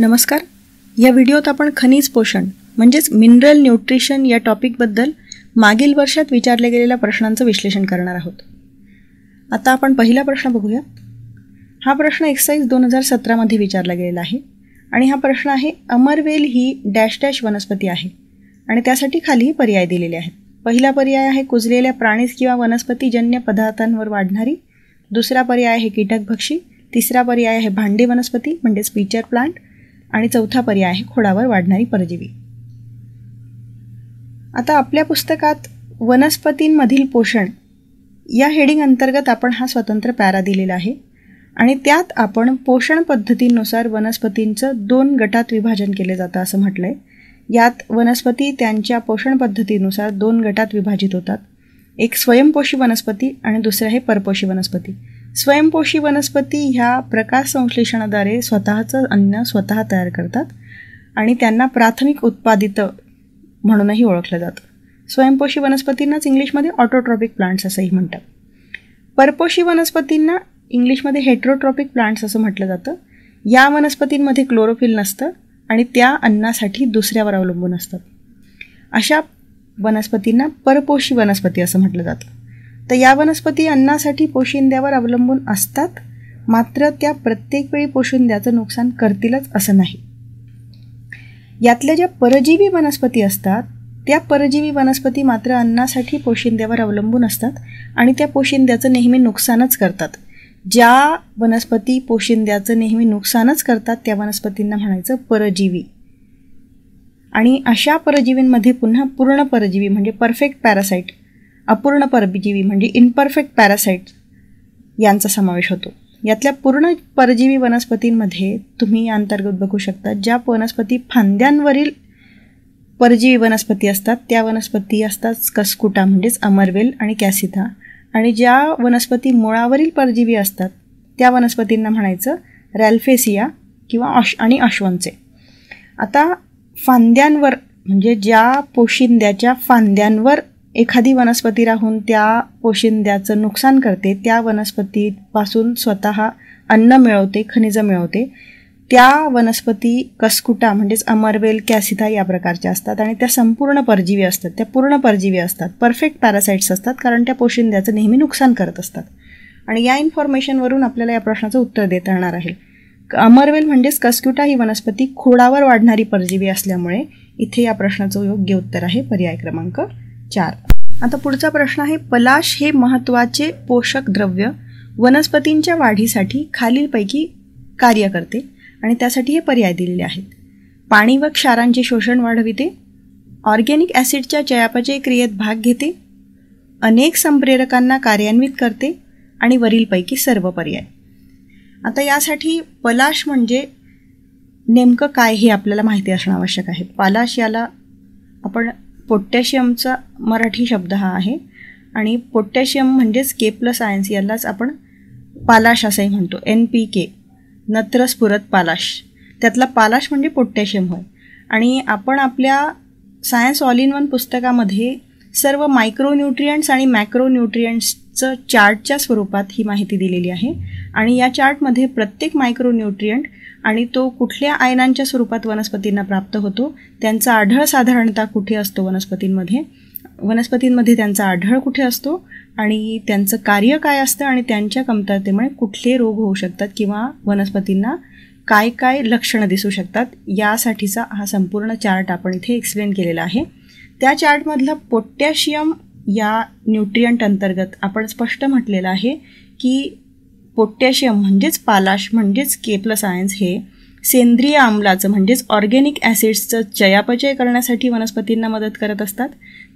नमस्कार. या व्हिडिओत आपण खनिज पोषण म्हणजेच मिनरल न्यूट्रिशन या टॉपिकबद्दल मागील वर्षात विचारल्या गेलेल्या प्रश्नांचं विश्लेषण करणार आहोत. आता आपण पहिला प्रश्न बघूया. हा प्रश्न एक्सरसाइज 2017 मध्ये विचारला गेलेला आहे आणि हा प्रश्न आहे, अमरवेल ही डॅश डॅश वनस्पती आहे आणि त्यासाठी खाली पर्याय दिलेले आहेत. पहिला पर्याय आहे कुजलेल्या प्राणीज किंवा वनस्पतीजन्य पदार्थांवर वाढणारी. दुसरा पर्याय आहे कीटकभक्षी. तिसरा पर्याय आहे भांडी वनस्पती म्हणजेच पिचर प्लांट आणि चौथा पर्याय आहे खोडावर वाढणारी परजीवी. आता आपल्या पुस्तकात वनस्पतींमधील पोषण या हेडिंग अंतर्गत आपण हा स्वतंत्र पॅरा दिलेला आहे आणि त्यात आपण पोषण पद्धतीनुसार वनस्पतींचं 2 गटात विभाजन केले जातं असं म्हटलं आहे. यात वनस्पती त्यांच्या पोषण पद्धतीनुसार 2 गटात विभाजित होतात. एक स्वयंपोषी वनस्पती आणि दुसरं आहे परपोषी वनस्पती. स्वयंपोषी वनस्पती ह्या प्रकाश संश्लेषणाद्वारे स्वतःचं अन्न स्वतः तयार करतात आणि त्यांना प्राथमिक उत्पादित म्हणूनही ओळखलं जातं. स्वयंपोषी वनस्पतींनाच इंग्लिशमध्ये ऑटोट्रॉपिक प्लांट्स असंही म्हणतात. परपोषी वनस्पतींना इंग्लिशमध्ये हेट्रोट्रॉपिक प्लांट्स असं म्हटलं जातं. या वनस्पतींमध्ये क्लोरोफिल नसतं आणि त्या अन्नासाठी दुसऱ्यावर अवलंबून असतात. अशा वनस्पतींना परपोषी वनस्पती असं म्हटलं जातं. तर या वनस्पती अन्नासाठी पोशिंद्यावर अवलंबून असतात, मात्र त्या प्रत्येक वेळी पोशिंद्याचं नुकसान करतीलच असं नाही. यातल्या ज्या परजीवी वनस्पती असतात त्या परजीवी वनस्पती मात्र अन्नासाठी पोशिंद्यावर अवलंबून असतात आणि त्या पोशिंद्याचं नेहमी नुकसानच करतात. ज्या वनस्पती पोशिंद्याचं नेहमी नुकसानच करतात त्या वनस्पतींना म्हणायचं परजीवी. आणि अशा परजीवींमध्ये पुन्हा पूर्ण परजीवी म्हणजे परफेक्ट पॅरासाइट, अपूर्ण परजीवी म्हणजे इम्परफेक्ट पॅरासाइट यांचा समावेश होतो. यातल्या पूर्ण परजीवी वनस्पतींमध्ये तुम्ही या अंतर्गत बघू शकता ज्या वनस्पती फांद्यांवरील परजीवी वनस्पती असतात त्या वनस्पती असतात स्कस्कुटा म्हणजेच अमरवेल आणि कॅसिथा, आणि ज्या वनस्पती मुळावरील परजीवी असतात त्या वनस्पतींना म्हणायचं रॅल्फेसिया किंवा आणि अश्वंचे. आता फांद्यांवर म्हणजे ज्या पोशिंद्याच्या फांद्यांवर एखादी वनस्पती राहून त्या पोशिंद्याचं नुकसान करते, त्या वनस्पतीपासून स्वतः अन्न मिळवते, खनिजं मिळवते, त्या वनस्पती कस्कुटा म्हणजेच अमरवेल, कॅसिथा या प्रकारच्या असतात आणि त्या संपूर्ण परजीवी असतात. त्या पूर्ण परजीवी असतात, परफेक्ट पॅरासाइट्स असतात, कारण त्या पोशिंद्याचं नेहमी नुकसान करत असतात. आणि या इन्फॉर्मेशनवरून आपल्याला या प्रश्नाचं उत्तर देता येणार आहे. अमरवेल म्हणजेच कस्कुटा ही वनस्पती खोडावर वाढणारी परजीवी असल्यामुळे इथे या प्रश्नाचं योग्य उत्तर आहे पर्याय क्रमांक 4. आता पुढचा प्रश्न आहे, पलाश हे महत्त्वाचे पोषक द्रव्य वनस्पतींच्या वाढीसाठी खालीलपैकी कार्य करते आणि त्यासाठी हे पर्याय दिलेले आहेत. पाणी व क्षारांचे शोषण वाढविते, ऑर्गॅनिक ॲसिडच्या चयापचय क्रियेत भाग घेते, अनेक संप्रेरकांना कार्यान्वित करते आणि वरीलपैकी सर्व पर्याय. आता यासाठी पलाश म्हणजे नेमकं काय हे आपल्याला माहिती असणं आवश्यक आहे. पलाश याला आपण पोटॅशियमचा मराठी शब्द हा आहे आणि पोटॅशियम म्हणजेच K+, यालाच आपण पालाश असंही म्हणतो. NPK नत्रस्फुरत पालाश, त्यातला पालाश म्हणजे पोटॅशियम होय. आणि आपण आपल्या सायन्स ऑल इन वन पुस्तकामध्ये सर्व मायक्रोन्यूट्रियंट्स आणि मॅक्रोन्यूट्रियंट्सचं चार्टच्या स्वरूपात ही माहिती दिलेली आहे आणि या चार्टमध्ये प्रत्येक मायक्रोन्यूट्रियंट आणि तो कुठल्या आयनांच्या स्वरूपात वनस्पतींना प्राप्त होतो, त्यांचा आढळ साधारणतः कुठे असतो वनस्पतींमध्ये त्यांचा आढळ कुठे असतो आणि त्यांचं कार्य काय असतं आणि त्यांच्या कमतरतेमुळे कुठले रोग होऊ शकतात किंवा वनस्पतींना काय काय लक्षणं दिसू शकतात, यासाठीचा हा संपूर्ण चार्ट आपण इथे एक्सप्लेन केलेला आहे. त्या चार्टमधलं पोटॅशियम या न्यूट्रियंट अंतर्गत आपण स्पष्ट म्हटलेलं आहे की पोटॅशियम म्हणजेच पालाश म्हणजेच K+, हे सेंद्रिय आम्लाचं म्हणजेच ऑर्गॅनिक ॲसिड्सचं चयापचय करण्यासाठी वनस्पतींना मदत करत असतात.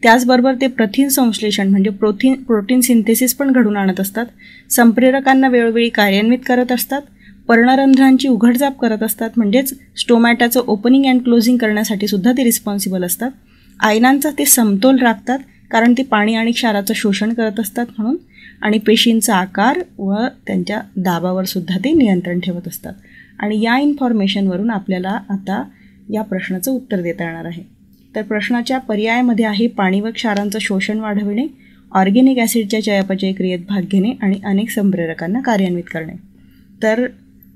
त्याचबरोबर ते प्रथिन संश्लेषण म्हणजे प्रोटीन सिंथेसिस पण घडवून आणत असतात, संप्रेरकांना वेळोवेळी कार्यान्वित करत असतात, पर्णरंध्रांची उघडझाप करत असतात म्हणजेच स्टोमॅटाचं ओपनिंग अँड क्लोजिंग करण्यासाठी सुद्धा ते रिस्पॉन्सिबल असतात, आयनांचा ते समतोल राखतात कारण ते पाणी आणि क्षाराचं शोषण करत असतात म्हणून, आणि पेशींचा आकार व त्यांच्या दाबावर सुद्धा ते नियंत्रण ठेवत असतात. आणि या इन्फॉर्मेशनवरून आपल्याला आता या प्रश्नाचं उत्तर देता येणार आहे. तर प्रश्नाच्या पर्यायामध्ये आहे पाणी व क्षारांचं शोषण वाढविणे, ऑर्गॅनिक ॲसिडच्या चयापचय क्रियेत भाग घेणे आणि अनेक संप्रेरकांना कार्यान्वित करणे. तर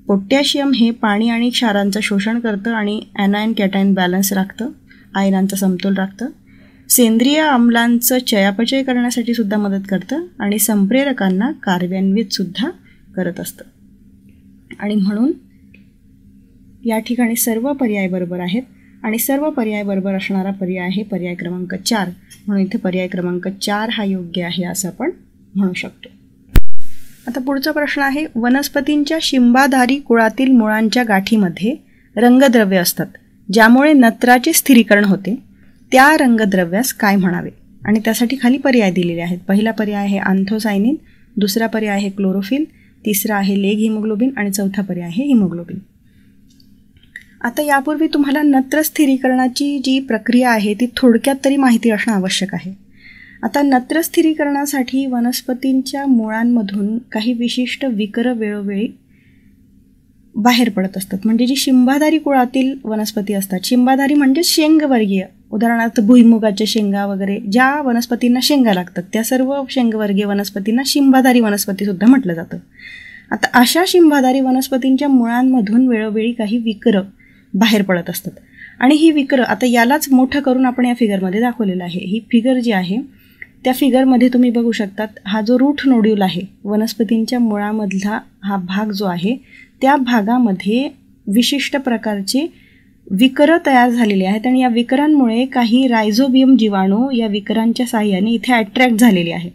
पोटॅशियम हे पाणी आणि क्षारांचं शोषण करतं आणि ॲनायन कॅटायन बॅलन्स राखतं, आयनांचा समतोल राखतं. सेंद्रिय आम्लांचं चयापचय करण्यासाठी सुद्धा मदत करतं आणि संप्रेरकांना कार्यान्वित सुद्धा करत असतं. आणि म्हणून या ठिकाणी सर्व पर्याय बरोबर आहेत आणि सर्व पर्याय बरोबर असणारा पर्याय आहे पर्याय क्रमांक 4. म्हणून इथे पर्याय क्रमांक 4 हा योग्य आहे असं आपण म्हणू शकतो. आता पुढचा प्रश्न आहे, वनस्पतींच्या शिंबाधारी कुळातील मुळांच्या गाठीमध्ये रंगद्रव्य असतात ज्यामुळे नत्राचे स्थिरीकरण होते. त्या रंगद्रव्यास काय म्हणावे? आणि त्यासाठी खाली पर्याय दिलेले आहेत. पहिला पर्याय आहे अँथोसायनिन, दुसरा पर्याय आहे क्लोरोफिल, तिसरा आहे लेग हिमोग्लोबिन आणि चौथा पर्याय आहे हिमोग्लोबिन. आता यापूर्वी तुम्हाला नत्र स्थिरीकरणाची जी प्रक्रिया आहे ती थोडक्यात तरी माहिती असणं आवश्यक आहे. आता नत्र स्थिरीकरणासाठी वनस्पतींच्या मुळांमधून काही विशिष्ट विकर वेळोवेळी बाहेर पडत असतात. म्हणजे जी शिंबाधारी कुळातील वनस्पती असतात, शिंबाधारी म्हणजे शेंगवर्गीय, उदाहरणार्थ भुईमुगाच्या शेंगा वगैरे ज्या वनस्पतींना शेंगा लागतात त्या सर्व शेंगवर्गीय वनस्पतींना शिंबाधारी वनस्पतीसुद्धा म्हटलं जातं. आता अशा शिंबाधारी वनस्पतींच्या मुळांमधून वेळोवेळी काही विकर बाहेर पडत असतात आणि ही विकर आता यालाच मोठं करून आपण या फिगरमध्ये दाखवलेलं आहे. ही फिगर जी आहे त्या फिगरमध्ये तुम्ही बघू शकतात, हा जो रूट नोड्यूल आहे वनस्पतींच्या मुळामधला हा भाग जो आहे त्या भागामध्ये विशिष्ट प्रकारचे विकर तयार झालेले आहेत आणि या विकरांमुळे काही रायझोबियम जीवाणू या विकरांच्या साहाय्याने इथे अट्रॅक्ट झालेले आहे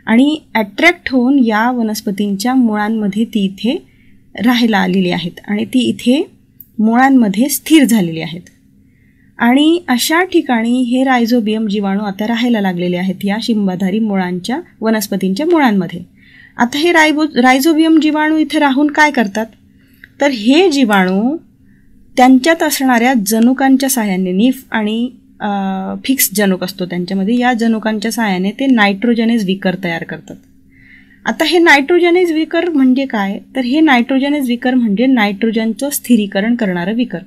आणि अट्रॅक्ट होऊन या वनस्पतींच्या मुळांमध्ये ती इथे राहायला आलेली आहेत आणि ती इथे मुळांमध्ये स्थिर झालेली आहेत. आणि अशा ठिकाणी हे रायझोबियम जीवाणू आता राहायला लागलेले आहेत या शिंबाधारी मुळांच्या वनस्पतींच्या मुळांमध्ये. आता हे रायझोबियम जीवाणू इथे राहून काय करतात, तर हे जीवाणू त्यांच्यात असणाऱ्या जनुकांच्या सहाय्याने, निफ आणि फिक्स जनुक असतो त्यांच्यामध्ये, या जनुकांच्या सहाय्याने ते नायट्रोजनेज विकर तयार करतात. आता हे नायट्रोजनेज विकर म्हणजे काय, तर हे नायट्रोजनेज विकर म्हणजे नायट्रोजनचं स्थिरीकरण करणारं विकर.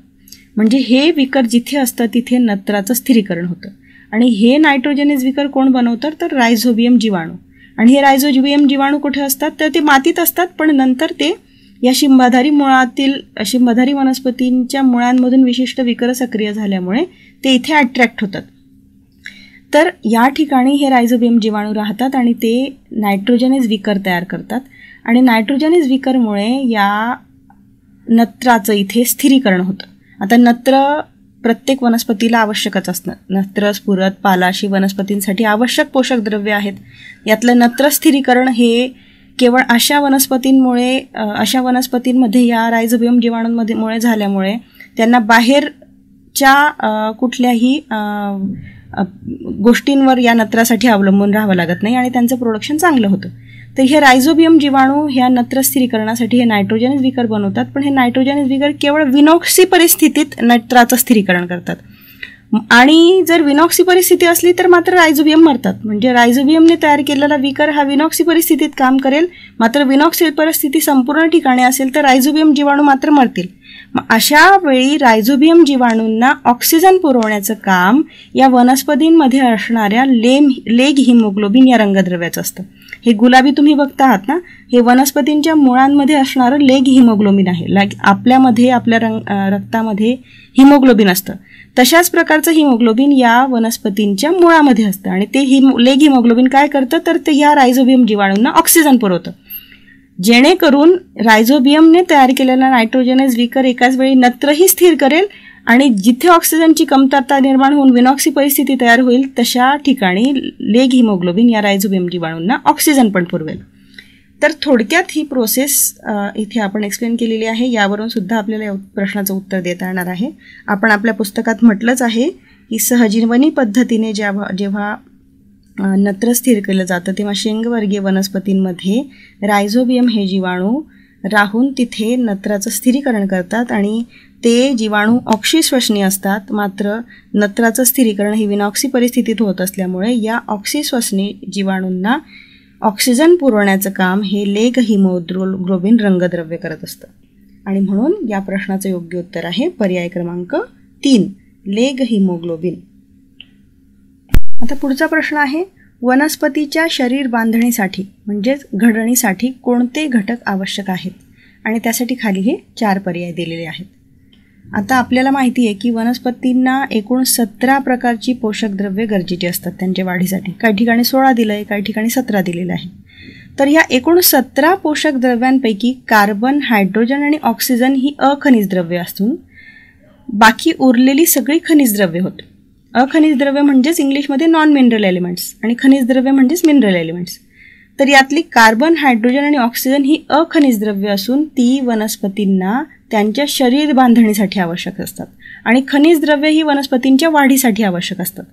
म्हणजे हे विकर जिथे असतं तिथे नत्राचं स्थिरीकरण होतं आणि हे नायट्रोजनेज विकर कोण बनवतात, तर रायझोबियम जीवाणू. आणि हे रायझोबियम जीवाणू कुठे असतात, तर ते मातीत असतात, पण नंतर ते या शिंबाधारी वनस्पतींच्या मुळांमधून विशिष्ट विकर सक्रिय झाल्यामुळे ते इथे अट्रॅक्ट होतात. तर या ठिकाणी हे रायझोबियम जीवाणू राहतात आणि ते नायट्रोजनेज विकर तयार करतात आणि नायट्रोजनेज विकरमुळे या नत्राचं इथे स्थिरीकरण होतं. आता नत्र प्रत्येक वनस्पतीला आवश्यकच असतं. नत्र, स्फुरद, पाला अशी वनस्पतींसाठी आवश्यक पोषक द्रव्य आहेत. यातलं नत्र स्थिरीकरण हे केवळ अशा वनस्पतींमध्ये या रायझोबियम जीवाणूंमुळे झाल्यामुळे त्यांना बाहेरच्या कुठल्याही गोष्टींवर या नत्रासाठी अवलंबून राहावं लागत नाही आणि त्यांचं प्रोडक्शन चांगलं होतं. तर हे रायझोबियम जीवाणू ह्या नत्र स्थिरीकरणासाठी हे नायट्रोजनेज विकर बनवतात, पण हे नायट्रोजनेज विकर केवळ विनॉक्सी परिस्थितीत नत्राचं स्थिरीकरण करतात. आणि जर विनॉक्सी परिस्थिती असली तर मात्र रायझोबियम मरतात. म्हणजे रायझोबियमने तयार केलेला विकर हा विनॉक्सी परिस्थितीत काम करेल, मात्र विनॉक्सी परिस्थिती संपूर्ण ठिकाणी असेल तर रायझोबियम जीवाणू मात्र मरतील. मग अशा वेळी रायझोबियम जीवाणूंना ऑक्सिजन पुरवण्याचं काम या वनस्पतींमध्ये असणाऱ्या लेग हिमोग्लोबिन या रंगद्रव्याचं असतं. हे गुलाबी तुम्ही बघता आहात ना, हे वनस्पतींच्या मुळांमध्ये असणारं लेग हिमोग्लोबिन आहे. आपल्या रक्तामध्ये हिमोग्लोबिन असतं, तशाच प्रकारचं हिमोग्लोबिन या वनस्पतींच्या मुळामध्ये असतं आणि ते लेग हिमोग्लोबिन काय करतं, तर ते या रायझोबियम जीवाणूंना ऑक्सिजन पुरवतं, जेणेकरून रायझोबियमने तयार केलेला नायट्रोजनेज विकर एकाच वेळी नत्रही स्थिर करेल आणि जिथे ऑक्सिजनची कमतरता निर्माण होऊन विनॉक्सी परिस्थिती तयार होईल तशा ठिकाणी लेग हिमोग्लोबिन या रायझोबियम जीवाणूंना ऑक्सिजन पण पुरवेल. तर थोडक्यात ही प्रोसेस इथे आपण एक्सप्लेन केलेली आहे. यावरून सुद्धा आपल्याला या प्रश्नाचं उत्तर देता येणार आहे. आपण आपल्या पुस्तकात म्हटलंच आहे की सहजीवनी पद्धतीने जेव्हा नत्र स्थिर केलं जातं तेव्हा शेंगवर्गीय वनस्पतींमध्ये रायझोबियम हे जीवाणू राहून तिथे नत्राचं स्थिरीकरण करतात आणि ते जीवाणू ऑक्सिश्वसनी असतात. मात्र नत्राचं स्थिरीकरण ही विनॉक्सी परिस्थितीत होत असल्यामुळे या ऑक्सिश्वसनी जीवाणूंना ऑक्सिजन पुरवण्याचं काम हे लेग हिमोग्लोबिन रंगद्रव्य करत असतं. आणि म्हणून या प्रश्नाचं योग्य उत्तर आहे पर्याय क्रमांक 3, लेग हिमोग्लोबिन. आता पुढचा प्रश्न आहे, वनस्पतीच्या शरीर बांधणीसाठी म्हणजेच घडणीसाठी कोणते घटक आवश्यक आहेत? आणि त्यासाठी खाली हे 4 पर्याय दिलेले आहेत. आता आपल्याला माहिती आहे की वनस्पतींना एकूण 17 प्रकारची पोषक द्रव्ये गरजेची असतात त्यांच्या वाढीसाठी. काही ठिकाणी 16 दिलं आहे, काही ठिकाणी 17 दिलेलं आहे. तर ह्या एकूण 17 पोषक द्रव्यांपैकी कार्बन, हायड्रोजन आणि ऑक्सिजन ही अखनिज द्रव्ये असून बाकी उरलेली सगळी खनिज द्रव्ये होत. अखनिज द्रव्य म्हणजेच इंग्लिशमध्ये नॉन मिनरल एलिमेंट्स आणि खनिज द्रव्य म्हणजेच मिनरल एलिमेंट्स. तर यातली कार्बन, हायड्रोजन आणि ऑक्सिजन ही अखनिज द्रव्य असून ती वनस्पतींना त्यांच्या शरीर बांधणीसाठी आवश्यक असतात आणि खनिज द्रव्य ही वनस्पतींच्या वाढीसाठी आवश्यक असतात.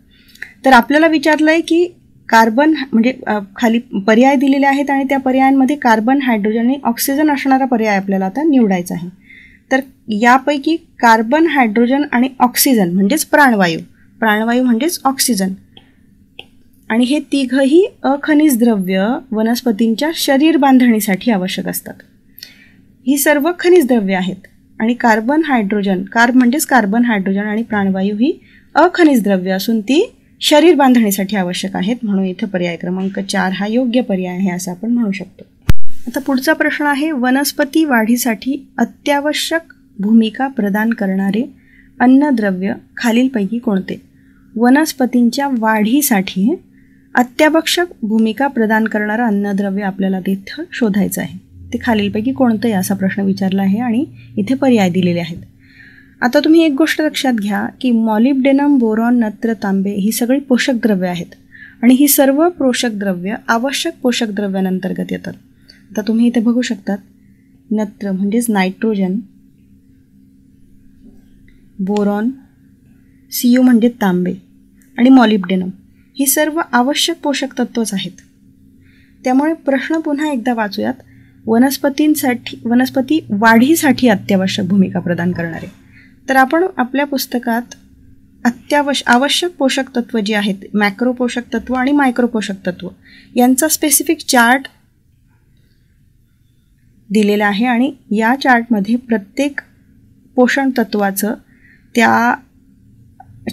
तर आपल्याला विचारलं आहे की कार्बन म्हणजे खाली पर्याय दिलेले आहेत आणि त्या पर्यायांमध्ये कार्बन, हायड्रोजन आणि ऑक्सिजन असणारा पर्याय आपल्याला आता निवडायचा आहे. तर यापैकी कार्बन, हायड्रोजन आणि ऑक्सिजन म्हणजेच प्राणवायू, प्राणवायू म्हणजेच ऑक्सिजन आणि हे तिघही अखनिज द्रव्य वनस्पतींच्या शरीर बांधणीसाठी आवश्यक असतात. ही सर्व खनिज द्रव्ये आहेत आणि कार्बन, हायड्रोजन, म्हणजेच कार्बन, हायड्रोजन आणि प्राणवायू ही अखनिज द्रव्य असून ती शरीर बांधणीसाठी आवश्यक आहेत. म्हणून इथं पर्याय क्रमांक 4 हा योग्य पर्याय आहे असं आपण म्हणू शकतो. आता पुढचा प्रश्न आहे, वनस्पती वाढीसाठी अत्यावश्यक भूमिका प्रदान करणारे अन्नद्रव्य खालीलपैकी कोणते? वनस्पतींच्या वाढीसाठी अत्यावश्यक भूमिका प्रदान करणारं अन्नद्रव्य आपल्याला तिथं शोधायचं आहे. ते खालीलपैकी कोणतं आहे असा प्रश्न विचारला आहे आणि इथे पर्याय दिलेले आहेत. आता तुम्ही एक गोष्ट लक्षात घ्या की मॉलिब्डेनम, बोरॉन, नत्र, तांबे ही सगळी पोषक द्रव्ये आहेत आणि ही सर्व पोषक द्रव्य आवश्यक पोषक द्रव्यांअंतर्गत येतात. आता तुम्ही इथे बघू शकतात, नत्र म्हणजेच नायट्रोजन, बोरॉन, Cu म्हणजे तांबे आणि मॉलिब्डेनम ही सर्व आवश्यक पोषक तत्वच आहेत. त्यामुळे प्रश्न पुन्हा एकदा वाचूयात. वनस्पती वाढीसाठी अत्यावश्यक भूमिका प्रदान करणारे. तर आपण आपल्या पुस्तकात आवश्यक पोषक तत्व जी आहेत, मॅक्रो पोषक तत्व आणि मायक्रो पोषक तत्व यांचा स्पेसिफिक चार्ट दिलेला आहे आणि या चार्टमध्ये प्रत्येक पोषण तत्वाचं त्या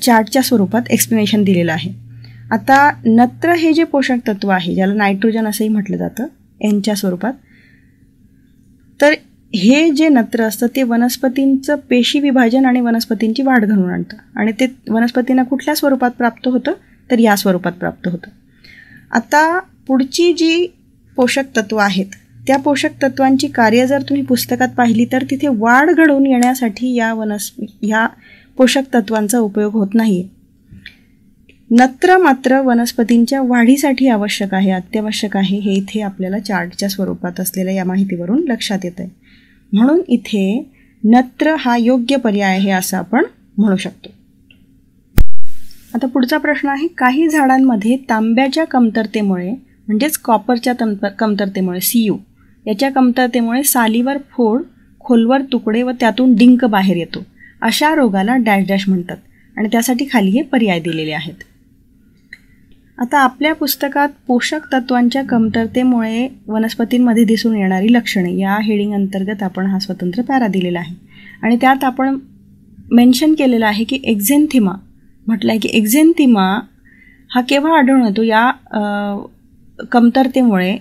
चार्टच्या स्वरूपात एक्सप्लेनेशन दिलेलं आहे. आता नत्र हे जे पोषक तत्व आहे, ज्याला नायट्रोजन असंही म्हटलं जातं यांच्या स्वरूपात, तर हे जे नत्र असतं ते वनस्पतींचं पेशी विभाजन आणि वनस्पतींची वाढ घडवून आणतं आणि ते वनस्पतींना कुठल्या स्वरूपात प्राप्त होतं तर या स्वरूपात प्राप्त होतं. आता पुढची जी पोषक तत्व आहेत त्या पोषक तत्वांची कार्य जर तुम्ही पुस्तकात पाहिली तर तिथे वाढ घडवून येण्यासाठी ह्या पोषक तत्वांचा उपयोग होत नाही. नत्र मात्र वनस्पतींच्या वाढीसाठी आवश्यक आहे, अत्यावश्यक आहे, हे इथे आपल्याला चार्टच्या स्वरूपात असलेल्या या माहितीवरून लक्षात येतं आहे. म्हणून इथे नत्र हा योग्य पर्याय आहे असं आपण म्हणू शकतो. आता पुढचा प्रश्न आहे, काही झाडांमध्ये तांब्याच्या कमतरतेमुळे म्हणजेच कॉपरच्या कमतरतेमुळे Cu याच्या कमतरतेमुळे सालीवर फोड, खोलवर तुकडे व त्यातून डिंक बाहेर येतो. अशा रोगाला डॅश डॅश म्हणतात आणि त्यासाठी खाली हे पर्याय दिलेले आहेत. आता आपल्या पुस्तकात पोषक तत्वांच्या कमतरतेमुळे वनस्पतींमध्ये दिसून येणारी लक्षणे या हेडिंग अंतर्गत आपण हा स्वतंत्र पॅरा दिलेला आहे आणि त्यात आपण मेन्शन केलेलं आहे की एक्झेंथिमा म्हटलं आहे की एक्झेंथिमा हा केव्हा आढळून येतो, या कमतरतेमुळे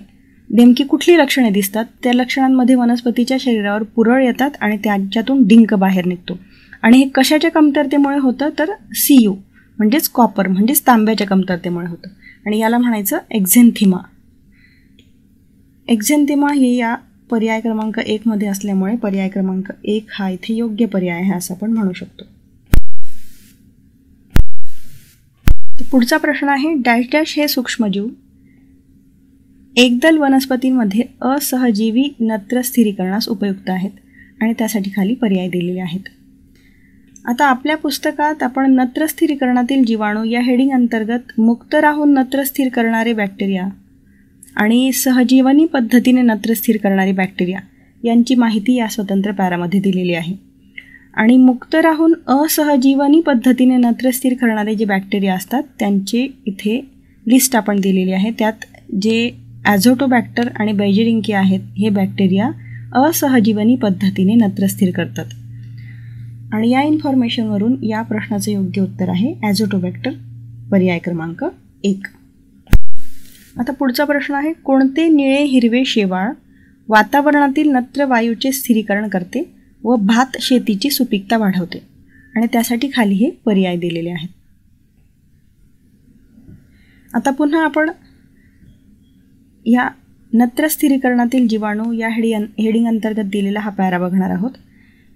नेमकी कुठली लक्षणे दिसतात. त्या लक्षणांमध्ये वनस्पतीच्या शरीरावर पुरळ येतात आणि त्याच्यातून डिंक बाहेर निघतो आणि हे कशाच्या कमतरतेमुळे होतं तर Cu म्हणजेच कॉपर म्हणजेच तांब्याच्या कमतरतेमुळे होतं आणि याला म्हणायचं एक्झेंथिमा. एक्झेंथिमा हे या पर्याय क्रमांक 1 मध्ये असल्यामुळे पर्याय क्रमांक 1 हा इथे योग्य पर्याय आहे असं आपण म्हणू शकतो. पुढचा प्रश्न आहे, डॅश डॅश हे सूक्ष्मजीव एकदल वनस्पतींमध्ये असहजीवी नत्र स्थिरीकरणास उपयुक्त आहेत आणि त्यासाठी खाली पर्याय दिलेले आहेत. आता आपल्या पुस्तकात आपण नत्र स्थिरीकरणातील जीवाणू या हेडिंग अंतर्गत मुक्त राहून नत्र स्थिर करणारे बॅक्टेरिया आणि सहजीवनी पद्धतीने नत्र स्थिर करणारे बॅक्टेरिया यांची माहिती या स्वतंत्र पॅरामध्ये दिलेली आहे. आणि मुक्त राहून असहजीवनी पद्धतीने नत्र स्थिर करणारे जे बॅक्टेरिया असतात त्यांची इथे लिस्ट आपण दिलेली आहे. त्यात जे ॲझोटोबॅक्टर आणि बेजिरिंकी आहेत हे बॅक्टेरिया असहजीवनी पद्धतीने नत्र स्थिर करतात आणि या इन्फॉर्मेशनवरून या प्रश्नाचं योग्य उत्तर आहे ॲझोटोबॅक्टर, पर्याय क्रमांक 1. आता पुढचा प्रश्न आहे, कोणते निळे हिरवे शेवाळ वातावरणातील नत्र वायूचे स्थिरीकरण करते व भात शेतीची सुपीकता वाढवते. आणि त्यासाठी खाली हे पर्याय दिलेले आहेत. आता पुन्हा आपण या नत्र स्थिरीकरणातील जीवाणू या हेडिंग अंतर्गत दिलेला हा पॅरा बघणार आहोत.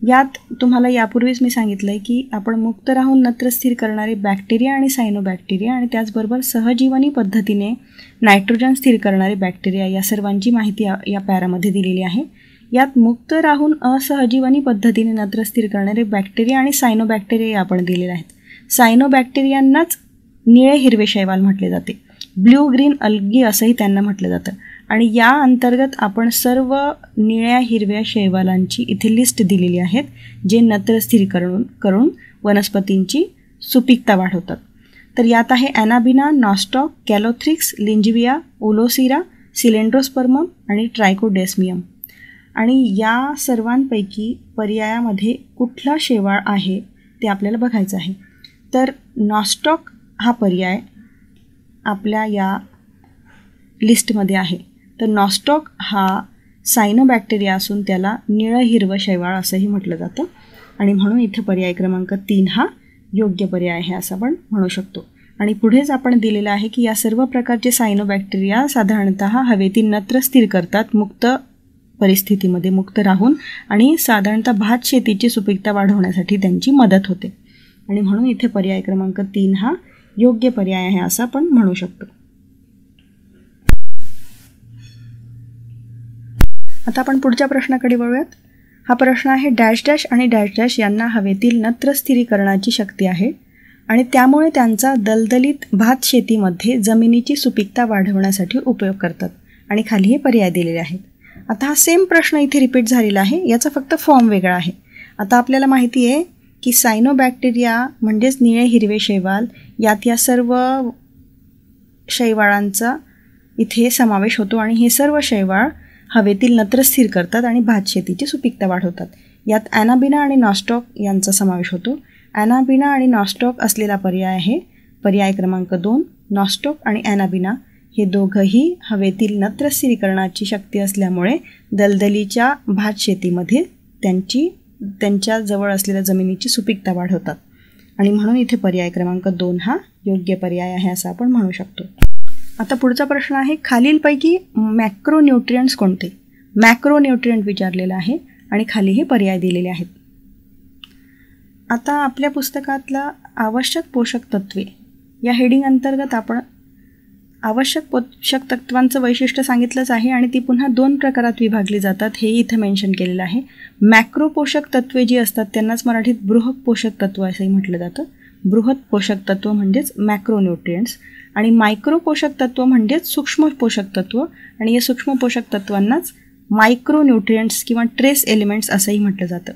यात तुम्हाला यापूर्वीच मी सांगितलं आहे की आपण मुक्त राहून नत्र स्थिर करणारे बॅक्टेरिया आणि सायनोबॅक्टेरिया आणि त्याचबरोबर सहजीवनी पद्धतीने नायट्रोजन स्थिर करणारे बॅक्टेरिया या सर्वांची माहिती या पॅरामध्ये दिलेली आहे. यात मुक्त राहून असहजीवनी पद्धतीने नत्र स्थिर करणारे बॅक्टेरिया आणि सायनोबॅक्टेरिया आपण दिलेले आहेत. सायनोबॅक्टेरियांनाच निळे हिरवे शैवाल म्हटले जाते. ब्ल्यू ग्रीन अल्गी असंही त्यांना म्हटलं जातं. आणि या अंतर्गत आपण सर्व निळ्या हिरव्या शैवालांची इथे लिस्ट दिलेली आहेत जे नत्र स्थिरीकरण करून वनस्पतींची सुपीकता वाढवतात. तर यात आहे ॲनाबिना, नॉस्टॉक, कॅलोथ्रिक्स, लिंजिविया, ओलोसिरा, सिलेंड्रोस्पर्मम आणि ट्रायकोडेस्मियम. आणि या सर्वांपैकी पर्यायामध्ये कुठला शेवाळ आहे ते आपल्याला बघायचं आहे. तर नॉस्टॉक हा पर्याय आपल्या या लिस्टमध्ये आहे. तर नॉस्टॉक हा सायनोबॅक्टेरिया असून त्याला निळं हिरवं शैवाळ असंही म्हटलं जातं. आणि म्हणून इथे पर्याय क्रमांक 3 हा योग्य पर्याय आहे असं आपण म्हणू शकतो. आणि पुढेच आपण दिलेलं आहे की या सर्व प्रकारचे सायनोबॅक्टेरिया साधारणतः हवेतील नत्र स्थिर करतात मुक्त परिस्थितीमध्ये मुक्त राहून आणि साधारणतः भात शेतीची सुपीकता वाढवण्यासाठी त्यांची मदत होते. आणि म्हणून इथे पर्याय क्रमांक 3 हा योग्य पर्याय आहे असं आपण म्हणू शकतो. आता आपण पुढच्या प्रश्नाकडे वळूयात. हा प्रश्न आहे डॅश डॅश आणि डॅश डॅश यांना हवेतील नत्र स्थिरीकरणाची शक्ती आहे आणि त्यामुळे त्यांचा दलदलीत भात शेतीमध्ये जमिनीची सुपीकता वाढवण्यासाठी उपयोग करतात. आणि खाली हे पर्याय दिलेले आहेत. आता हा सेम प्रश्न इथे रिपीट झालेला आहे, याचा फक्त फॉर्म वेगळा आहे. आता आपल्याला माहिती आहे की सायनोबॅक्टेरिया म्हणजेच निळे हिरवे शैवाल यात या सर्व शैवाळांचा इथे समावेश होतो आणि हे सर्व शैवाळ हवेतील नत्र स्थिर करतात आणि भात शेतीची सुपीकता वाढवतात. यात ॲनाबिना आणि नॉस्टॉक यांचा समावेश होतो. ॲनाबिना आणि नॉस्टॉक असलेला पर्याय आहे पर्याय क्रमांक 2. नॉस्टॉक आणि ॲनाबिना हे दोघंही हवेतील नत्र स्थिरीकरणाची शक्ती असल्यामुळे दलदलीच्या भात शेतीमध्ये त्यांच्या जवळ असलेल्या जमिनीची सुपीकता वाढवतात. आणि म्हणून इथे पर्याय क्रमांक 2 हा योग्य पर्याय आहे असं आपण म्हणू शकतो. आता पुढचा प्रश्न आहे खालीलपैकी मॅक्रोन्यूट्रियंट्स कोणते? मॅक्रोन्यूट्रियंट विचारलेलं आहे आणि खाली हे पर्याय दिलेले आहेत. आता आपल्या पुस्तकातला आवश्यक पोषक तत्वे या हेडिंग अंतर्गत आपण आवश्यक पोषक तत्वांचं वैशिष्ट्य सांगितलंच आहे आणि ती पुन्हा 2 प्रकारात विभागली जातात हे इथं मेन्शन केलेलं आहे. मॅक्रो पोषक तत्वे जी असतात त्यांनाच मराठीत बृहत पोषक तत्व असंही म्हटलं जातं. बृहत पोषक तत्व म्हणजेच मॅक्रोन्यूट्रियंट्स आणि मायक्रो पोषक तत्व म्हणजेच सूक्ष्म पोषक तत्व आणि या सूक्ष्म पोषक तत्वांनाच मायक्रोन्यूट्रियंट्स किंवा ट्रेस एलिमेंट्स असंही म्हटलं जातं.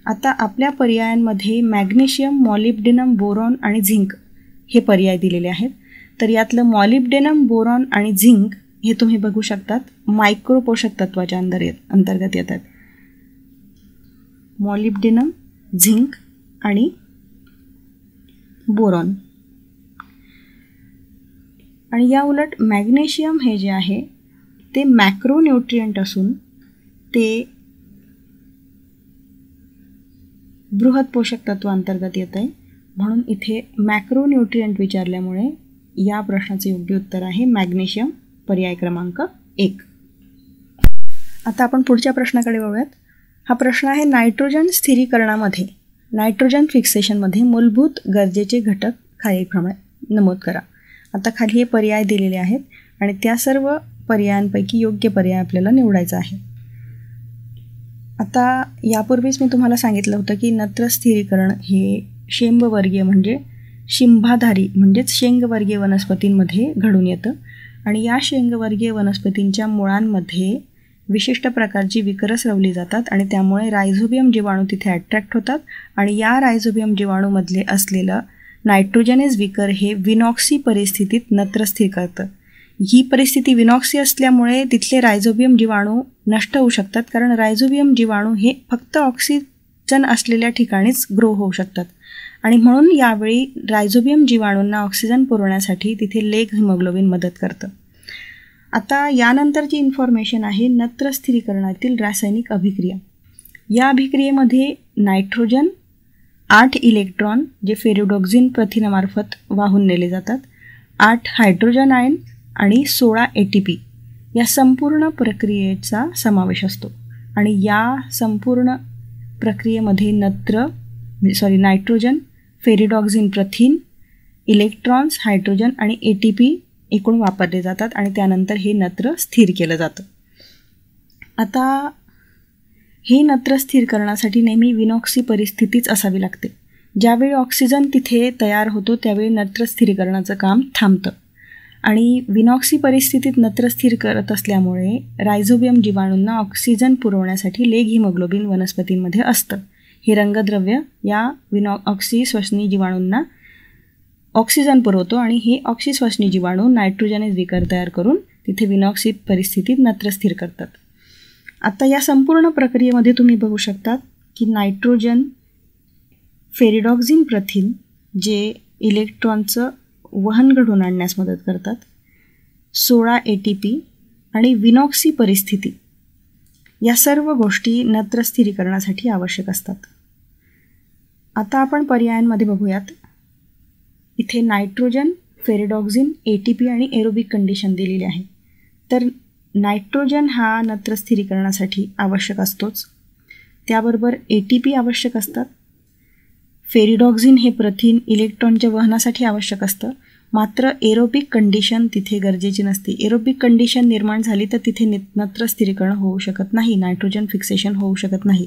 आता आपल्या पर्यायांमध्ये मॅग्नेशियम, मॉलिब्डेनम, बोरॉन आणि झिंक हे पर्याय दिलेले आहेत. तर यातलं मॉलिब्डेनम, बोरॉन आणि झिंक हे तुम्ही बघू शकतात मायक्रो पोषक तत्वाच्या अंतर्गत येतात. मॉलिब्डेनम, झिंक आणि बोरॉन. आणि या उलट मॅग्नेशियम हे जे आहे ते मॅक्रोन्यूट्रियंट असून ते बृहत पोषक तत्व अंतर्गत येत आहे. म्हणून इथे मॅक्रोन्यूट्रियंट विचारल्यामुळे या प्रश्नाचे योग्य उत्तर आहे मॅग्नेशियम पर्याय क्रमांक 1. आता आपण पुढच्या प्रश्नाकडे वळूयात. हा प्रश्न आहे नायट्रोजन स्थिरीकरणामध्ये नायट्रोजन फिक्सेशनमध्ये मूलभूत गरजेचे घटक खालीलप्रमाणे नमूद करा. आता खाली हे पर्याय दिलेले आहेत आणि त्या सर्व पर्यायांपैकी योग्य पर्याय आपल्याला निवडायचा आहे. आता यापूर्वीच मी तुम्हाला सांगितलं होतं की नत्र स्थिरीकरण हे शेंबवर्गीय म्हणजे शिंभाधारी म्हणजेच शेंगवर्गीय वनस्पतींमध्ये घडून येतं आणि या शेंगवर्गीय वनस्पतींच्या मुळांमध्ये विशिष्ट प्रकारची विकरस रवली जातात आणि त्यामुळे रायझोबियम जीवाणू तिथे अट्रॅक्ट होतात आणि या रायझोबियम जीवाणूमधले असलेलं नायट्रोजनेस विकर हे विनॉक्सी परिस्थितीत नत्र स्थिर करतं. ही परिस्थिती विनॉक्सी असल्यामुळे तिथले रायझोबियम जीवाणू नष्ट होऊ शकतात कारण रायझोबियम जीवाणू हे फक्त ऑक्सिजन असलेल्या ठिकाणीच ग्रो होऊ शकतात आणि म्हणून यावेळी रायझोबियम जीवाणूंना ऑक्सिजन पुरवण्यासाठी तिथे लेग हिमोग्लोबिन मदत करतं. आता यानंतरची इन्फॉर्मेशन आहे नत्र स्थिरीकरणातील रासायनिक अभिक्रिया. या अभिक्रियेमध्ये नायट्रोजन 8 इलेक्ट्रॉन जे फेरिडॉक्सिन प्रथिनामार्फत वाहून नेले जातात, 8 हायड्रोजन आयन आणि 16 ATP या संपूर्ण प्रक्रियेचा समावेश असतो. आणि या संपूर्ण प्रक्रियेमध्ये नायट्रोजन, फेरिडॉक्सिन प्रथिन, इलेक्ट्रॉन्स, हायड्रोजन आणि ATP एकूण वापरले जातात आणि त्यानंतर हे नत्र स्थिर केलं जातं. आता हे नत्र स्थिर करण्यासाठी नेहमी विनॉक्सी परिस्थितीच असावी लागते. ज्यावेळी ऑक्सिजन तिथे तयार होतो त्यावेळी नत्र स्थिरीकरणाचं काम थांबतं. आणि विनॉक्सी परिस्थितीत नत्र स्थिर करत असल्यामुळे रायझोबियम जीवाणूंना ऑक्सिजन पुरवण्यासाठी लेग हिमोग्लोबिन वनस्पतींमध्ये असतं. हे रंगद्रव्य या ऑक्सिश्वसनी जीवाणूंना ऑक्सिजन पुरवतो आणि हे ऑक्सिश्वसनी जीवाणू नायट्रोजनेज विकर तयार करून तिथे विनॉक्सी परिस्थितीत नत्र स्थिर करतात. आता या संपूर्ण प्रक्रियेमध्ये तुम्ही बघू शकता की नायट्रोजन, फेरिडॉक्सिन प्रथिन जे इलेक्ट्रॉनचं वहन घडवून आणण्यास मदत करतात, 16 ATP आणि विनॉक्सी परिस्थिती या सर्व गोष्टी नत्र स्थिरीकरणासाठी आवश्यक असतात. आता आपण पर्यायांमध्ये बघूयात. इथे नायट्रोजन, फेरिडॉक्सिन, ATP आणि एरोबिक कंडिशन दिलेली आहे. तर नायट्रोजन हा नत्र स्थिरीकरणासाठी आवश्यक असतोच, त्याबरोबर ATP आवश्यक असतात. फेरिडॉक्सिन हे प्रथिन इलेक्ट्रॉनच्या वहनासाठी आवश्यक असतं, मात्र एरोबिक कंडिशन तिथे गरजेची नसते. एरोबिक कंडिशन निर्माण झाली तर तिथे नत्र स्थिरीकरण होऊ शकत नाही, नायट्रोजन फिक्सेशन होऊ शकत नाही.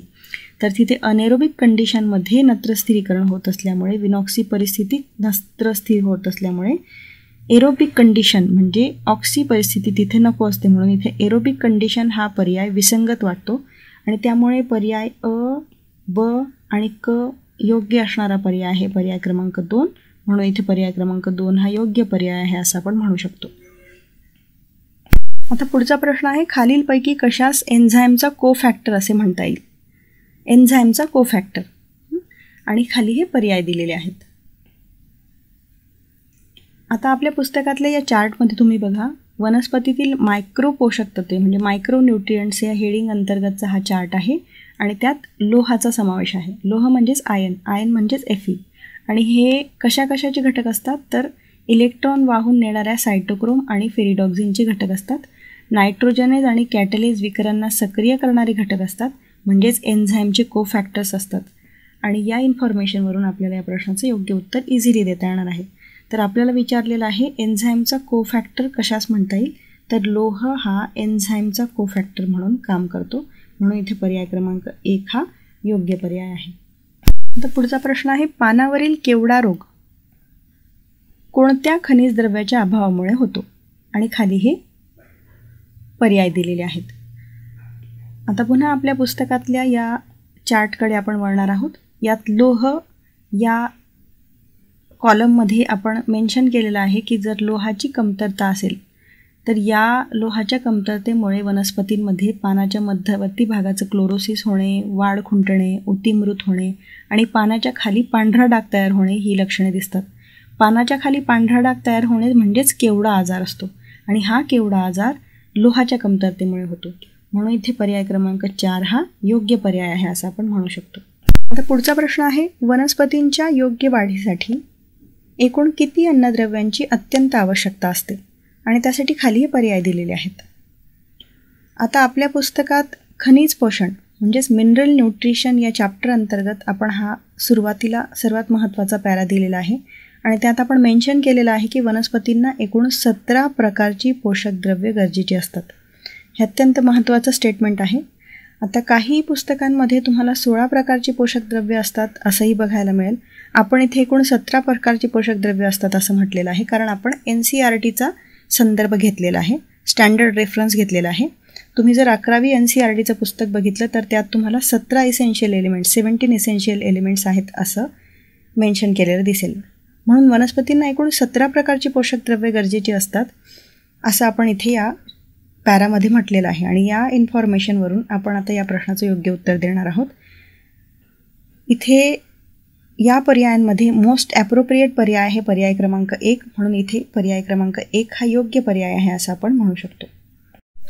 तर तिथे अनेरोबिक कंडिशनमध्ये नत्र स्थिरीकरण होत असल्यामुळे, विनॉक्सी परिस्थितीत नत्र स्थिर होत असल्यामुळे एरोबिक कंडिशन म्हणजे ऑक्सी परिस्थिती तिथे नको असते. म्हणून इथे एरोबिक कंडिशन हा पर्याय विसंगत वाटतो आणि त्यामुळे पर्याय अ, ब आणि क योग्य असणारा पर्याय आहे पर्याय क्रमांक 2. म्हणून इथे पर्याय क्रमांक 2 हा योग्य पर्याय आहे असं आपण म्हणू शकतो. आता पुढचा प्रश्न आहे, खालीलपैकी कशास एन्झाईमचा कोफॅक्टर असे म्हणता येईल? एन्झाईमचा कोफॅक्टर आणि खाली हे पर्याय दिलेले आहेत. आता आपल्या पुस्तकातल्या या चार्टमध्ये तुम्ही बघा, वनस्पतीतील मायक्रो पोषक तत्वे म्हणजे मायक्रो न्यूट्रियंट्स या हेडिंग अंतर्गतचा हा चार्ट आहे आणि त्यात लोहाचा समावेश आहे. लोह म्हणजेच आयन म्हणजेच Fe. आणि हे कशाचे घटक असतात तर इलेक्ट्रॉन वाहून नेणाऱ्या सायटोक्रोम आणि फेरिडॉक्सिनचे घटक असतात. नायट्रोजनेज आणि कॅटलेज विकरांना सक्रिय करणारे घटक असतात म्हणजेच एन्झाईमचे कोफॅक्टर्स असतात. आणि या इन्फॉर्मेशनवरून आपल्याला या प्रश्नाचं योग्य उत्तर इझिली देता येणार आहे. तर आपल्याला विचारलेलं आहे एन्झाईमचा कोफॅक्टर कशास म्हणता येईल, तर लोह हा एन्झाईमचा कोफॅक्टर म्हणून काम करतो. म्हणून इथे पर्याय क्रमांक 1 हा योग्य पर्याय आहे. आता पुढचा प्रश्न आहे, पानावरील केवडा रोग कोणत्या खनिज द्रव्याच्या अभावामुळे होतो? आणि खाली हे पर्याय दिलेले आहेत. आता पुन्हा आपल्या पुस्तकातल्या या चार्टकडे आपण वळणार आहोत. यात लोह या कॉलममध्ये आपण मेन्शन केलेलं आहे की जर लोहाची कमतरता असेल तर या लोहाच्या कमतरतेमुळे वनस्पतींमध्ये पानाच्या मध्यवर्ती भागाचं क्लोरोसिस होणे, वाढ खुंटणे, ऊती मृत होणे आणि पानाच्या खाली पांढरा डाग तयार होणे ही लक्षणे दिसतात. पानाच्या खाली पांढरा डाग तयार होणे म्हणजेच केवडा आजार असतो आणि हा केवडा आजार लोहाच्या कमतरतेमुळे होतो. म्हणून इथे पर्याय क्रमांक 4 हा योग्य पर्याय आहे असं आपण म्हणू शकतो. आता पुढचा प्रश्न आहे, वनस्पतींच्या योग्य वाढीसाठी एकूण किती अन्नद्रव्यांची अत्यंत आवश्यकता असते? आणि त्यासाठी खाली हे पर्याय दिलेले आहेत. आता आपल्या पुस्तकात खनिज पोषण म्हणजेच मिनरल न्यूट्रिशन या चॅप्टर अंतर्गत आपण हा सुरुवातीला सर्वात महत्त्वाचा पॅरा दिलेला आहे आणि त्यात आपण मेन्शन केलेलं आहे की वनस्पतींना एकूण 17 प्रकारची पोषक द्रव्ये गरजेची असतात. हे अत्यंत महत्त्वाचं स्टेटमेंट आहे. आता काही पुस्तकांमध्ये तुम्हाला 16 प्रकारची पोषक द्रव्ये असतात असंही बघायला मिळेल. आपण इथे एकूण 17 प्रकारची पोषक द्रव्ये असतात असं म्हटलेलं आहे कारण आपण NCERTचा संदर्भ घेतलेला आहे, स्टँडर्ड रेफरन्स घेतलेला आहे. तुम्ही जर 11वी NCERTचं पुस्तक बघितलं तर त्यात तुम्हाला 17 इसेन्शियल एलिमेंट्स 17 इसेन्शियल एलिमेंट्स आहेत असं मेन्शन केलेलं दिसेल. म्हणून वनस्पतींना एकूण 17 प्रकारची पोषक द्रव्ये गरजेची असतात असं आपण इथे या पॅरामध्ये म्हटलेलं आहे. आणि या इन्फॉर्मेशनवरून आपण आता या प्रश्नाचं योग्य उत्तर देणार आहोत. इथे या पर्यायांमध्ये मोस्ट ॲप्रोप्रिएट पर्याय आहे पर्याय क्रमांक 1. म्हणून इथे पर्याय क्रमांक 1 हा योग्य पर्याय आहे असं आपण म्हणू शकतो.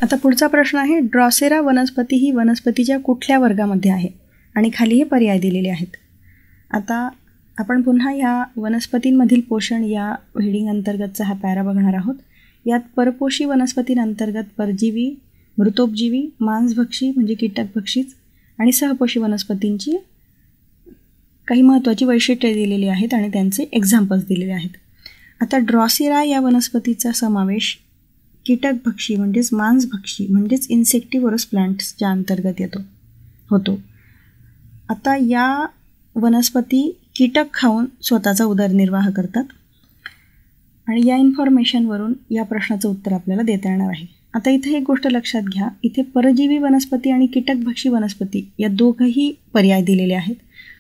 आता पुढचा प्रश्न आहे, ड्रॉसेरा वनस्पती ही वनस्पतीच्या कुठल्या वर्गामध्ये आहे आणि खाली हे पर्याय दिलेले आहेत. आता आपण पुन्हा या वनस्पतींमधील पोषण या हेडिंग अंतर्गतचा हा पॅरा बघणार आहोत. यात परपोषी वनस्पतींअंतर्गत परजीवी, मृतोपजीवी, मांसभक्षी म्हणजे कीटकभक्षीच आणि सहपोषी वनस्पतींची काही महत्त्वाची वैशिष्ट्ये दिलेली आहेत आणि त्यांचे एक्झाम्पल्स दिलेले आहेत. आता ड्रॉसेरा या वनस्पतीचा समावेश कीटकभक्षी म्हणजेच मांसभक्षी म्हणजेच इन्सेक्टिव्होरस प्लांट्सच्या अंतर्गत होतो. आता या वनस्पती कीटक खाऊन स्वतःचा उदरनिर्वाह करतात आणि या इन्फॉर्मेशनवरून या प्रश्नाचं उत्तर आपल्याला देता येणार आहे. आता इथे एक गोष्ट लक्षात घ्या, इथे परजीवी वनस्पती आणि कीटकभक्षी वनस्पती या दोघंही पर्याय दिलेले आहेत.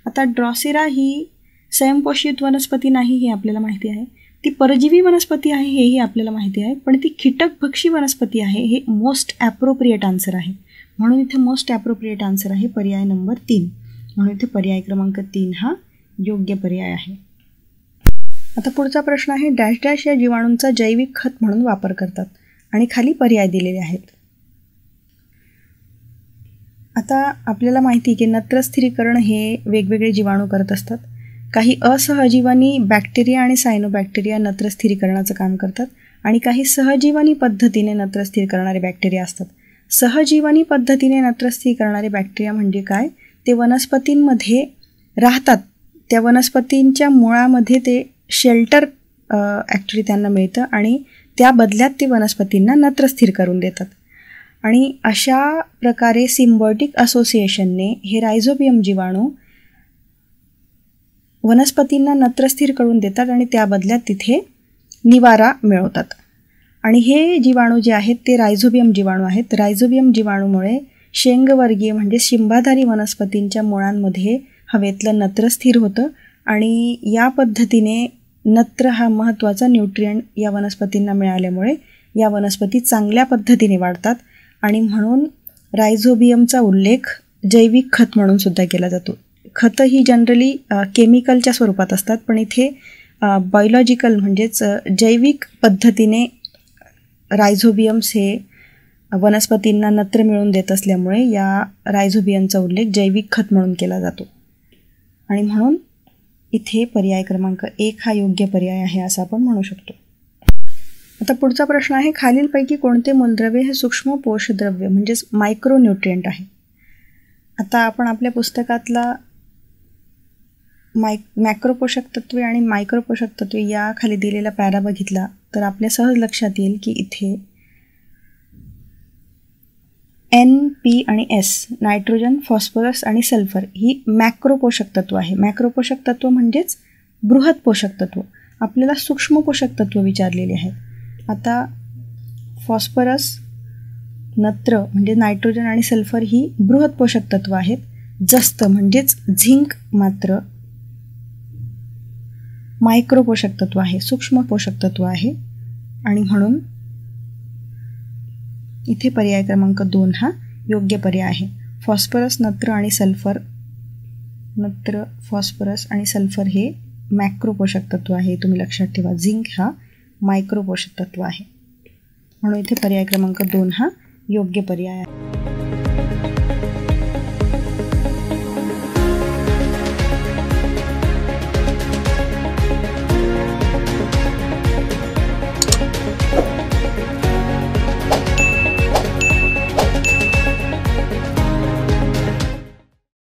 आता ड्रॉसेरा ही स्वयंपोषित वनस्पती नाही हे आपल्याला माहिती आहे, ती परजीवी वनस्पती आहे हेही आपल्याला माहिती आहे, पण ती कीटकभक्षी वनस्पती आहे हे मोस्ट ॲप्रोप्रिएट आन्सर आहे. म्हणून इथे मोस्ट ॲप्रोप्रिएट आन्सर आहे पर्याय नंबर 3. म्हणून इथे पर्याय क्रमांक 3 हा योग्य पर्याय आहे. आता पुढचा प्रश्न आहे, डॅश डॅश या जीवाणूंचा जैविक खत म्हणून वापर करतात आणि खाली पर्याय दिलेले आहेत. आता आपल्याला माहिती आहे की नत्रस्थिरीकरण हे वेगवेगळे जीवाणू करत असतात. काही असहजीवानी बॅक्टेरिया आणि सायनोबॅक्टेरिया नत्रस्थिरीकरणाचं काम करतात आणि काही सहजीवानी पद्धतीने नत्रस्थिर करणारे बॅक्टेरिया असतात. सहजीवानी पद्धतीने नत्रस्थिर करणारे बॅक्टेरिया म्हणजे काय, ते वनस्पतींमध्ये राहतात, त्या वनस्पतींच्या मुळामध्ये ते शेल्टर ॲक्च्युली त्यांना मिळतं आणि त्या बदल्यात ते वनस्पतींना नत्रस्थिर करून देतात. आणि अशा प्रकारे सिम्बायोटिक असोसिएशनने हे रायझोबियम जीवाणू वनस्पतींना नत्रस्थिर करून देतात आणि त्या बदल्यात तिथे निवारा मिळवतात. आणि हे जीवाणू जे आहेत ते रायझोबियम जीवाणू आहेत. रायझोबियम जीवाणूमुळे शेंगवर्गीय म्हणजे शिंबाधारी वनस्पतींच्या मुळांमध्ये हवेतलं नत्र स्थिर होतं आणि या पद्धतीने नत्र हा महत्त्वाचा न्यूट्रिएंट या वनस्पतींना मिळाल्यामुळे या वनस्पती चांगल्या पद्धतीने वाढतात आणि म्हणून रायझोबियमचा उल्लेख जैविक खत म्हणून सुद्धा केला जातो. खतं ही जनरली केमिकलच्या स्वरूपात असतात, पण इथे बायोलॉजिकल म्हणजेच जैविक पद्धतीने रायझोबियम्स हे वनस्पतींना नत्र मिळवून देत असल्यामुळे या रायझोबियमचा उल्लेख जैविक खत म्हणून केला जातो आणि म्हणून इथे पर्याय क्रमांक 1 हा योग्य पर्याय आहे असं आपण म्हणू शकतो. आता पुढचा प्रश्न आहे, खालीलपैकी कोणते मूलद्रव्य हे सूक्ष्म पोषद्रव्य म्हणजेच मायक्रोन्यूट्रिएंट आहे. आता आपण आपल्या पुस्तकातला मॅक्रो पोषक तत्वे आणि मायक्रो पोषक तत्वे या खाली दिलेला पॅरा बघितला तर आपल्या सहज लक्षात येईल की इथे N, P आणि S नायट्रोजन, फॉस्फरस आणि सल्फर ही मॅक्रो पोषक तत्व आहे. मॅक्रो पोषक तत्व म्हणजेच बृहत पोषक तत्व. आपल्याला सूक्ष्म पोषक तत्व विचारलेले आहेत. आता फॉस्फरस, नत्र म्हणजे नायट्रोजन आणि सल्फर ही बृहत पोषक तत्व आहेत. जस्त म्हणजेच झिंक मात्र मायक्रो पोषक तत्व आहे, सूक्ष्म पोषक तत्व आहे आणि म्हणून इथे पर्याय क्रमांक 2 हा योग्य पर्याय आहे. फॉस्फरस, नत्र आणि सल्फर, नत्र, फॉस्फरस आणि सल्फर हे मॅक्रो पोषक तत्व आहे, तुम्ही लक्षात ठेवा. झिंक हा मायक्रो पोषक तत्व आहे म्हणून इथे पर्याय क्रमांक 2 हा योग्य पर्याय आहे.